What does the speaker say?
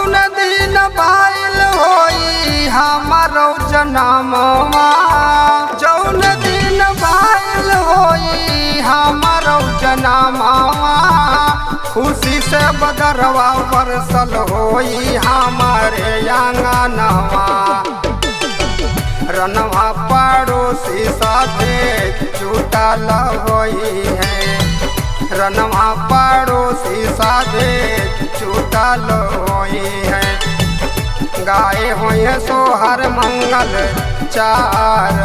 जौन दिन बाइल होई हमारो जनमवा, जौन दिन बाइल होई हमारो जनमवा, खुशी से बदरवा बरसल होई हमारे आंगनवा। रनवा पड़ोसी साथे छूटल होई है, रनवा पड़ोसी साथे छूटल होई है। गाए होए सोहर मंगल चार